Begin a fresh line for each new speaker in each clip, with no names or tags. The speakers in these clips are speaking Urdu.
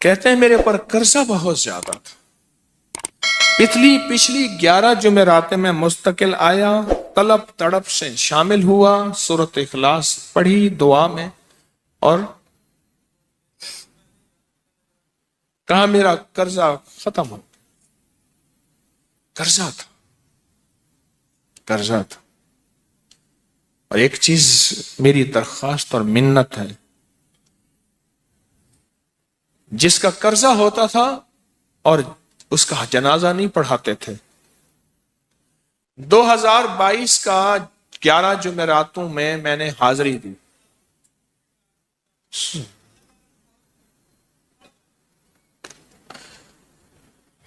کہتے ہیں میرے پر قرضہ بہت زیادہ تھا، پچھلی 11 جمعراتیں میں مستقل آیا، طلب تڑپ سے شامل ہوا، سورۃ اخلاص پڑھی دعا میں، اور کہا میرا قرضہ ختم ہو۔ قرضہ تھا۔ اور ایک چیز میری درخواست اور منت ہے، جس کا قرضہ ہوتا تھا اور اس کا جنازہ نہیں پڑھاتے تھے، 2022 کا 11 جمعراتوں میں نے حاضری دی۔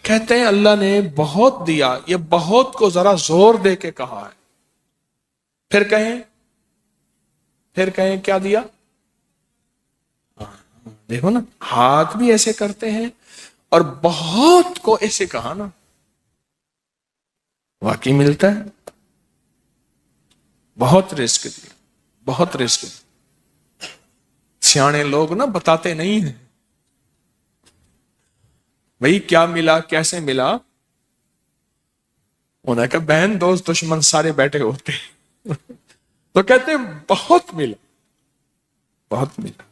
کہتے ہیں اللہ نے بہت دیا، یہ بہت کو ذرا زور دے کے کہا ہے، پھر کہیں کیا دیا؟ دیکھو نا، ہاتھ بھی ایسے کرتے ہیں اور بہت کو ایسے کہا نا، واقعی ملتا ہے۔ بہت رزق دیا، بہت رزق دیا۔ سیانے لوگ نا بتاتے نہیں ہیں بھئی کیا ملا، کیسے ملا، انہوں نے کہا بہن دوست دشمن سارے بیٹھے ہوتے ہیں تو کہتے ہیں بہت ملا، بہت ملا۔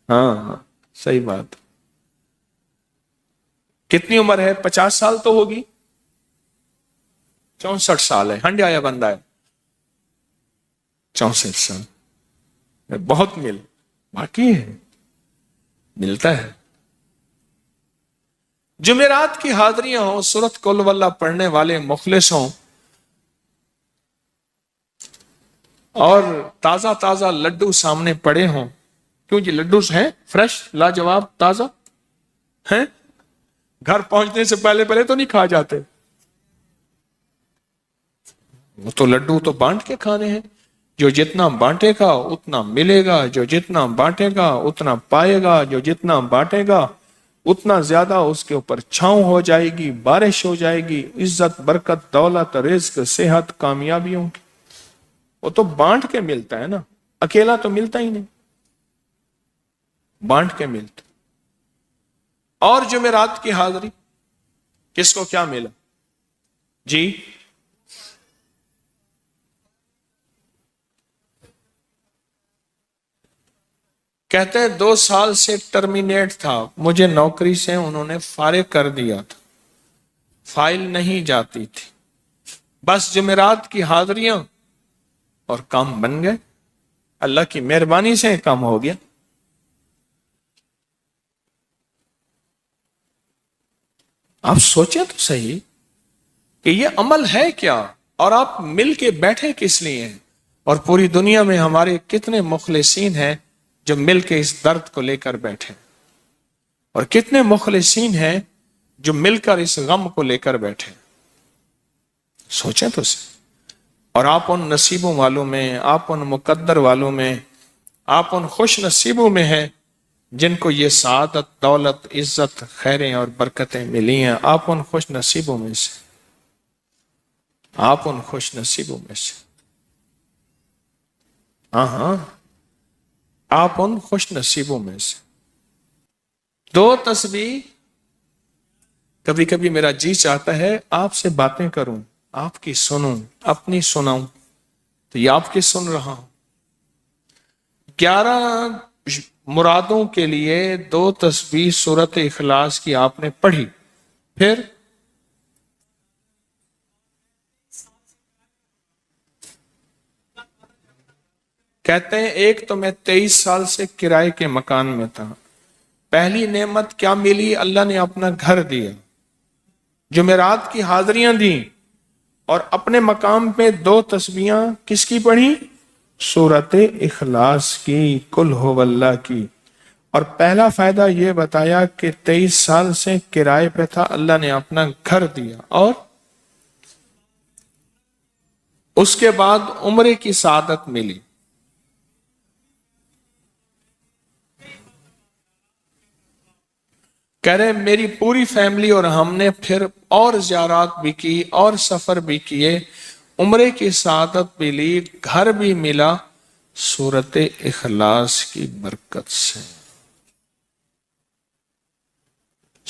ہاں صحیح بات۔ کتنی عمر ہے؟ 50 سال تو ہوگی، 64 سال ہے، ہنڈے آیا بندہ ہے، 64 سال، بہت مل باقی ہے، ملتا ہے۔ جمعرات کی حاضریاں ہوں، سورۃ قل ہو اللہ پڑھنے والے مخلص ہوں، اور تازہ تازہ لڈو سامنے پڑے ہوں، کیوں جی لڈو ہیں فریش لاجواب تازہ ہیں، گھر پہنچنے سے پہلے تو نہیں کھا جاتے، وہ تو لڈو تو بانٹ کے کھانے ہیں، جو جتنا بانٹے گا اتنا ملے گا، جو جتنا بانٹے گا اتنا پائے گا، جو جتنا بانٹے گا اتنا زیادہ اس کے اوپر چھاؤں ہو جائے گی، بارش ہو جائے گی، عزت برکت دولت رزق صحت کامیابیوں کی، وہ تو بانٹ کے ملتا ہے نا، اکیلا تو ملتا ہی نہیں، بانٹ کے ملتا۔ اور جمعرات کی حاضری کس کو کیا ملا جی؟ کہتے ہیں 2 سال سے ٹرمینیٹ تھا، مجھے نوکری سے انہوں نے فارغ کر دیا تھا، فائل نہیں جاتی تھی، بس جمعرات کی حاضریاں اور کام بن گئے، اللہ کی مہربانی سے کام ہو گیا۔ آپ سوچیں تو صحیح کہ یہ عمل ہے کیا، اور آپ مل کے بیٹھے کس لیے ہیں، اور پوری دنیا میں ہمارے کتنے مخلصین ہیں جو مل کے اس درد کو لے کر بیٹھے، اور کتنے مخلصین ہیں جو مل کر اس غم کو لے کر بیٹھے، سوچیں تو صحیح۔ اور آپ ان نصیبوں والوں میں، آپ ان مقدر والوں میں، آپ ان خوش نصیبوں میں ہیں جن کو یہ سعادت دولت عزت خیریں اور برکتیں ملی ہیں، آپ ان خوش نصیبوں میں سے، آپ ان خوش نصیبوں میں سے، ہاں آپ ان خوش نصیبوں میں سے۔ 2 تسبیح، کبھی کبھی میرا جی چاہتا ہے آپ سے باتیں کروں، آپ کی سنوں، اپنی سناؤں، تو یہ آپ کی سن رہا ہوں۔ 11 مرادوں کے لیے 2 تسبیح سورۃ اخلاص کی آپ نے پڑھی، پھر کہتے ہیں ایک تو میں 23 سال سے کرائے کے مکان میں تھا، پہلی نعمت کیا ملی؟ اللہ نے اپنا گھر دیا، جمعرات کی حاضریاں دیں، اور اپنے مقام پہ 2 تسبیحاں کس کی پڑھی؟ سورۃ اخلاص کی، قل ہو اللہ کی۔ اور پہلا فائدہ یہ بتایا کہ 23 سال سے کرائے پہ تھا، اللہ نے اپنا گھر دیا، اور اس کے بعد عمرے کی سعادت ملی۔ کہہ رہے میری پوری فیملی اور ہم نے پھر اور زیارات بھی کی اور سفر بھی کیے، عمرے کی سعادت بھی لی، گھر بھی ملا، سورۃ اخلاص کی برکت سے۔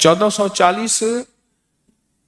1440।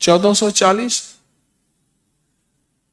1440।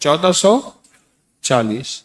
1440।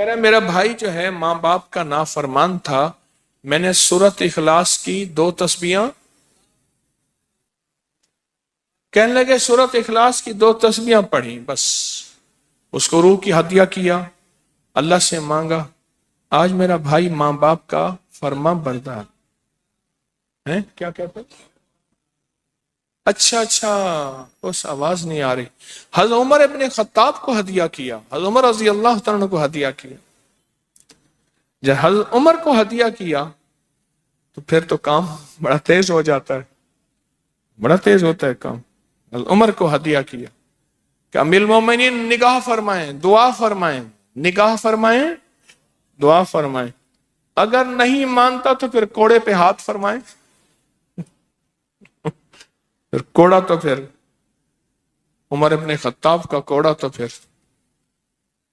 کہہ رہا میرا بھائی جو ہے ماں باپ کا نافرمان تھا، میں نے سورت اخلاص کی 2 تسبیحاں، کہنے لگے سورت اخلاص کی 2 تسبیحاں پڑھی، بس اس کو روح کی ہدیہ کیا، اللہ سے مانگا، آج میرا بھائی ماں باپ کا فرما بردار ہے۔ کیا کہتے؟ اچھا، اس آواز نہیں آ رہی۔ حضرت عمر ابن خطاب کو ہدیہ کیا، حضرت عمر رضی اللہ تعالیٰ کو ہدیہ کیا۔ جب حضرت عمر کو ہدیہ کیا تو پھر تو کام بڑا تیز ہو جاتا ہے، بڑا تیز ہوتا ہے کام۔ حضرت عمر کو ہدیہ کیا کہ امیر المومنین نگاہ فرمائیں، دعا فرمائیں، نگاہ فرمائیں، دعا فرمائیں، اگر نہیں مانتا تو پھر کوڑے پہ ہاتھ فرمائیں، پھر کوڑا تو پھر عمر ابن خطاب کا کوڑا تو پھر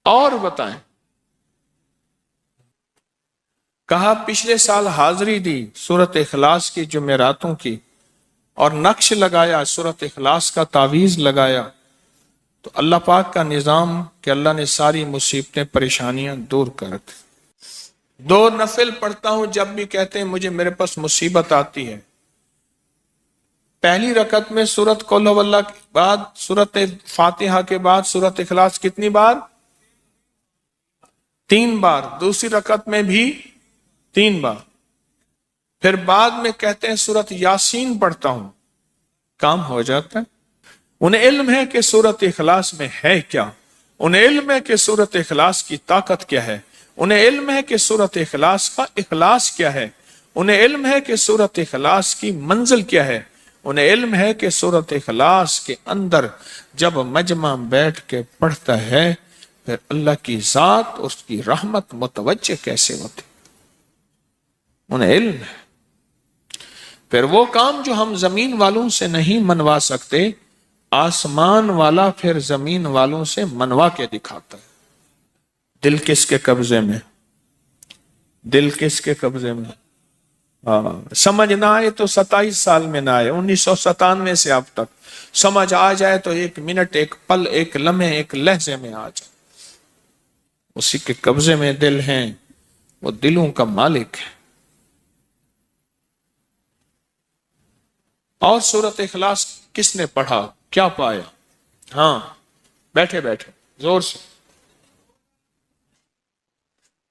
اور بتائیں۔ کہا پچھلے سال حاضری دی سورت اخلاص کی جمعراتوں کی، اور نقش لگایا سورت اخلاص کا، تعویذ لگایا، تو اللہ پاک کا نظام کہ اللہ نے ساری مصیبتیں پریشانیاں دور کر دی۔ 2 نفل پڑھتا ہوں جب بھی کہتے ہیں مجھے میرے پاس مصیبت آتی ہے۔ پہلی رکعت میں سورت قل هو اللہ کے بعد، سورت فاتحہ کے بعد سورت اخلاص کتنی بار؟ 3 بار۔ دوسری رکعت میں بھی 3 بار۔ پھر بعد میں کہتے ہیں سورت یاسین پڑھتا ہوں، کام ہو جاتا ہے۔ انہیں علم ہے کہ سورت اخلاص میں ہے کیا، انہیں علم ہے کہ سورت اخلاص کی طاقت کیا ہے، انہیں علم ہے کہ سورت اخلاص کا اخلاص کیا ہے، انہیں علم ہے کہ سورت اخلاص کی منزل کیا ہے، انہیں علم ہے کہ سورت اخلاص کے اندر جب مجمع بیٹھ کے پڑھتا ہے پھر اللہ کی ذات، اس کی رحمت متوجہ کیسے ہوتی، انہیں علم ہے۔ پھر وہ کام جو ہم زمین والوں سے نہیں منوا سکتے، آسمان والا پھر زمین والوں سے منوا کے دکھاتا ہے۔ دل کس کے قبضے میں؟ دل کس کے قبضے میں؟ سمجھ نہ آئے تو 27 سال میں نہ آئے، 1997 سے اب تک سمجھ آ جائے تو 1 منٹ، 1 پل، 1 لمحے، 1 لہجے میں آ جائے۔ اسی کے قبضے میں دل ہیں، وہ دلوں کا مالک ہے۔ اور سورت اخلاص کس نے پڑھا، کیا پایا؟ ہاں بیٹھے بیٹھے زور سے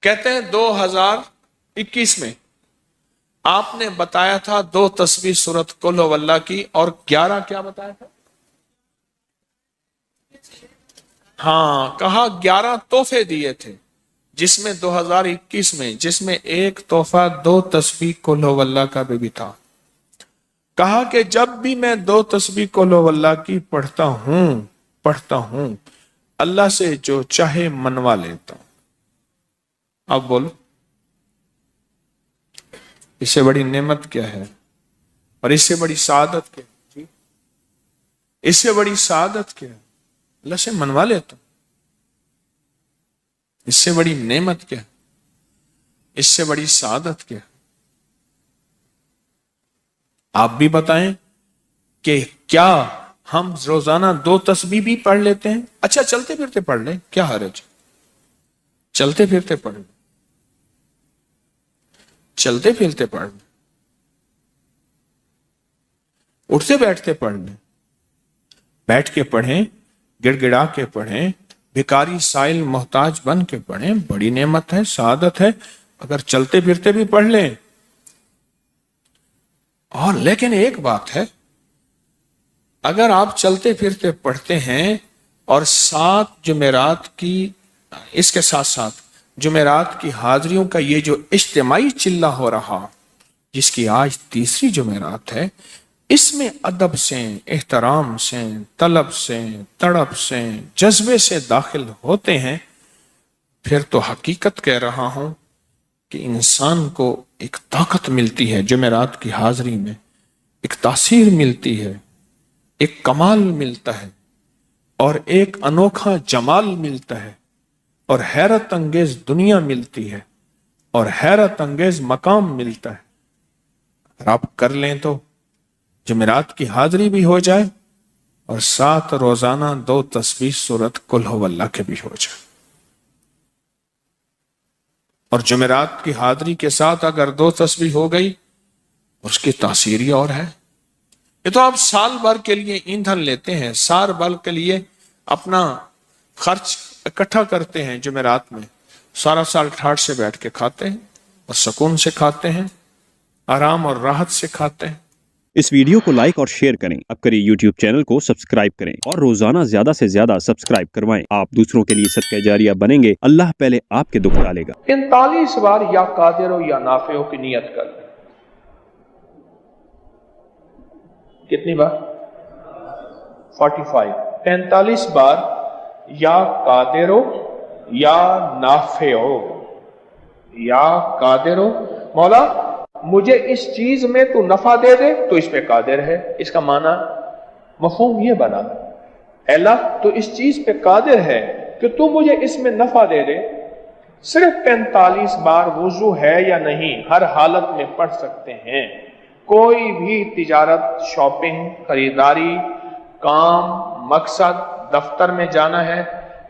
کہتے ہیں 2021 میں آپ نے بتایا تھا 2 تسبیح سورت قل هو اللہ کی، اور 11 کیا بتایا تھا؟ ہاں کہا 11 تحفے دیے تھے، جس میں 2021 میں جس میں ایک تحفہ 2 تسبیح قل هو اللہ کا بھی تھا۔ کہا کہ جب بھی میں 2 تسبیح قل هو اللہ کی پڑھتا ہوں اللہ سے جو چاہے منوا لیتا ہوں۔ اب بولو اس سے بڑی نعمت کیا ہے، اور اس سے بڑی سعادت کیا ہے؟ اس سے بڑی سعادت کیا ہے؟ اللہ سے منوا لیتا ہوں۔ اس سے بڑی نعمت کیا ہے؟ اس سے بڑی سعادت کیا ہے؟ آپ بھی بتائیں کہ کیا ہم روزانہ 2 تسبیح بھی پڑھ لیتے ہیں؟ اچھا چلتے پھرتے پڑھ لیں، کیا حرج؟ چلتے پھرتے پڑھ لیں، چلتے پھرتے پڑھ لیں، اٹھتے بیٹھتے پڑھ لیں، بیٹھ کے پڑھیں، گڑ گڑا کے پڑھیں، بھکاری سائل محتاج بن کے پڑھیں، بڑی نعمت ہے، سعادت ہے اگر چلتے پھرتے بھی پڑھ لیں۔ اور لیکن ایک بات ہے، اگر آپ چلتے پھرتے پڑھتے ہیں اور 7 جمعرات کی، اس کے ساتھ ساتھ جمعرات کی حاضریوں کا یہ جو اجتماعی چلہ ہو رہا، جس کی آج 3ری جمعرات ہے، اس میں ادب سے، احترام سے، طلب سے، تڑپ سے، جذبے سے داخل ہوتے ہیں، پھر تو حقیقت کہہ رہا ہوں کہ انسان کو ایک طاقت ملتی ہے، جمعرات کی حاضری میں ایک تاثیر ملتی ہے، ایک کمال ملتا ہے، اور ایک انوکھا جمال ملتا ہے، اور حیرت انگیز دنیا ملتی ہے، اور حیرت انگیز مقام ملتا ہے۔ اگر آپ کر لیں تو جمعرات کی حاضری بھی ہو جائے اور ساتھ روزانہ 2 تسبیح سورت قل هو اللہ کے بھی ہو جائے۔ اور جمعرات کی حاضری کے ساتھ اگر 2 تسبیح ہو گئی اس کی تاثیر ہی اور ہے۔ یہ تو آپ سال بھر کے لیے ایندھن لیتے ہیں، سال بھر کے لیے اپنا خرچ اکٹھا کرتے ہیں، جمعرات میں سارا سال ٹھاٹھ سے بیٹھ کے کھاتے ہیں اور سکون سے کھاتے ہیں، آرام اور راحت سے کھاتے ہیں۔
اس ویڈیو کو لائک اور شیئر کریں، اب کریے یوٹیوب چینل کو سبسکرائب کریں اور روزانہ زیادہ سے زیادہ سبسکرائب کروائیں۔ آپ دوسروں کے لیے صدقہ جاریہ بنیں گے، اللہ پہلے آپ کے دکھ ڈالے گا۔
45 بار یا قادر ہو یا نافع ہو کی نیت کر لیں۔ کتنی بار؟ 45 45 بار یا قادر ہو یا نافع ہو، یا قادر ہو، مولا مجھے اس چیز میں تو نفع دے دے تو اس پہ قادر ہے۔ اس کا معنی مفہوم یہ بنا، اے اللہ تو اس چیز پہ قادر ہے کہ تو مجھے اس میں نفع دے دے۔ صرف 45 بار وضو ہے یا نہیں ہر حالت میں پڑھ سکتے ہیں۔ کوئی بھی تجارت، شاپنگ، خریداری، کام، مقصد، دفتر میں جانا ہے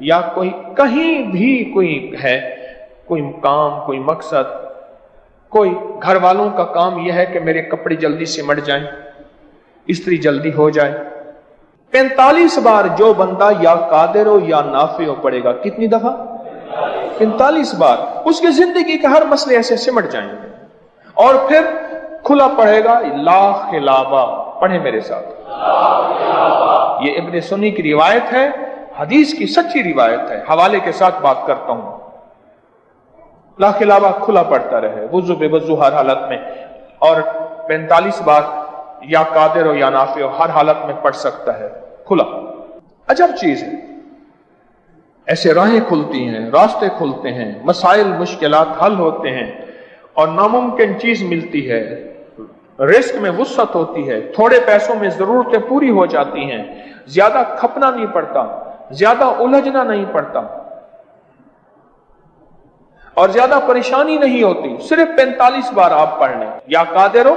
یا کوئی کہیں بھی کوئی ہے، کوئی کام، کوئی مقصد، کوئی گھر والوں کا کام یہ ہے کہ میرے کپڑے جلدی سمٹ جائیں، استری جلدی ہو جائے، 45 بار جو بندہ یا قادر ہو یا نافع ہو پڑے گا، کتنی دفعہ؟ 45 بار، اس کی زندگی کے ہر مسئلے ایسے سمٹ جائیں گے۔ اور پھر کھلا پڑھے گا لا خلابہ، پڑھیں میرے ساتھ، یہ ابن سنی کی روایت ہے، حدیث کی سچی روایت ہے، حوالے کے ساتھ بات کرتا ہوں۔ لا خلابہ کھلا پڑتا رہے، وضو بے وضو ہر حالت میں، اور 45 بار یا قادر ہو یا نافع ہو ہر حالت میں پڑھ سکتا ہے، کھلا۔ عجب چیز ہے، ایسے راہیں کھلتی ہیں، راستے کھلتے ہیں، مسائل مشکلات حل ہوتے ہیں، اور ناممکن چیز ملتی ہے، رزق میں وسعت ہوتی ہے، تھوڑے پیسوں میں ضرورتیں پوری ہو جاتی ہیں، زیادہ کھپنا نہیں پڑتا، زیادہ الجھنا نہیں پڑتا، اور زیادہ پریشانی نہیں ہوتی۔ صرف 45 بار آپ پڑھ لیں، یا قادر ہو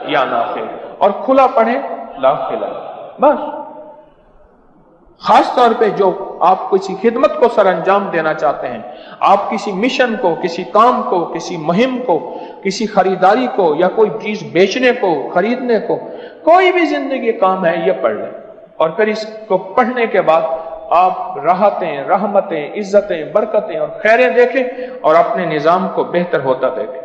یا نافع، اور کھلا پڑھیں لا خلابہ، بس۔ خاص طور پہ جو آپ کسی خدمت کو سر انجام دینا چاہتے ہیں، آپ کسی مشن کو، کسی کام کو، کسی مہم کو، کسی خریداری کو، یا کوئی چیز بیچنے کو، خریدنے کو، کوئی بھی زندگی کام ہے، یہ پڑھ لیں، اور پھر اس کو پڑھنے کے بعد آپ راحتیں، رحمتیں، عزتیں، برکتیں اور خیریں دیکھیں اور اپنے نظام کو بہتر ہوتا دیکھیں۔